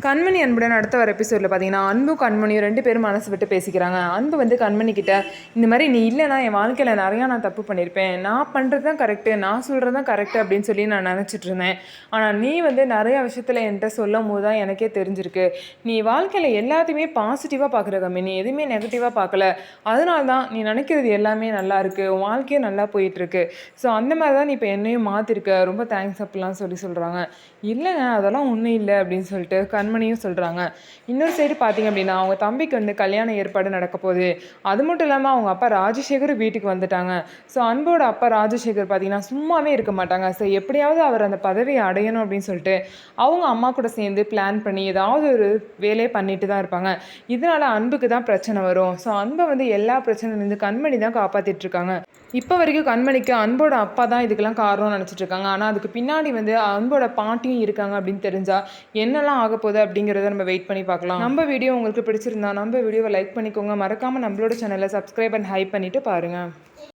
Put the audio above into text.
கண்மணி அன்புடன் அடுத்த வர எபிசோடில் பார்த்தீங்கன்னா அன்பு கண்மணியும் 2 பேரும் மனசு விட்டு பேசிக்கிறாங்க. அன்பு வந்து கண்மணி கிட்ட இந்த மாதிரி நீ இல்லைனா என் வாழ்க்கையில் நிறையா நான் தப்பு பண்ணியிருப்பேன், நான் பண்ணுறது தான் கரெக்டு, நான் சொல்கிறது தான் கரெக்டு அப்படின்னு சொல்லி நான் நினச்சிட்டு இருந்தேன். ஆனால் நீ வந்து நிறையா விஷயத்தில் என்கிட்ட சொல்லும் போது தான் எனக்கே தெரிஞ்சிருக்கு, நீ வாழ்க்கையில் எல்லாத்தையுமே பாசிட்டிவாக பார்க்குற கம்மி, நீ எதுவுமே நெகட்டிவாக பார்க்கல. அதனால தான் நீ நினைக்கிறது எல்லாமே நல்லா இருக்குது, உன் வாழ்க்கையும் நல்லா போயிட்டுருக்கு. ஸோ அந்த மாதிரி தான் நீ இப்போ என்னையும் மாற்றிருக்க, ரொம்ப தேங்க்ஸ் அப்படிலாம் சொல்கிறாங்க. இல்லைங்க அதெல்லாம் ஒன்றும் இல்லை அப்படின்னு சொல்லிட்டு கண்மணியும் சொல்கிறாங்க. இன்னொரு சைடு பார்த்தீங்க அப்படின்னா அவங்க தம்பிக்கு வந்து கல்யாண ஏற்பாடு நடக்க போகுது. அது மட்டும் இல்லாமல் அவங்க அப்பா ராஜசேகர் வீட்டுக்கு வந்துட்டாங்க. ஸோ அன்போட அப்பா ராஜசேகர் பார்த்தீங்கன்னா சும்மாவே இருக்க மாட்டாங்க. ஸோ எப்படியாவது அவர் அந்த பதவியை அடையணும் அப்படின்னு சொல்லிட்டு அவங்க அம்மா கூட சேர்ந்து பிளான் பண்ணி ஏதாவது ஒரு வேலையை பண்ணிட்டு தான் இருப்பாங்க. இதனால அன்புக்கு தான் பிரச்சனை வரும். ஸோ அன்பை வந்து எல்லா பிரச்சனையிலேருந்து கண்மணி தான் காப்பாற்றிட்டு இருக்காங்க. இப்போ வரைக்கும் கண்மணிக்கு அன்போட அப்பா தான் இதுக்கெல்லாம் காரணம்னு நினச்சிட்டு இருக்காங்க. ஆனால் அதுக்கு பின்னாடி வந்து அன்போட பாட்டியும் இருக்காங்க அப்படின்னு தெரிஞ்சால் என்னெல்லாம் ஆக போகுது அப்படிங்கிறத நம்ம வெயிட் பண்ணி பார்க்கலாம். நம்ம வீடியோ உங்களுக்கு பிடிச்சிருந்தா நம்ம வீடியோவை லைக் பண்ணிக்கோங்க. மறக்காமல் நம்மளோட சேனலை சப்ஸ்கிரைப் அண்ட் ஹைப் பண்ணிவிட்டு பாருங்கள்.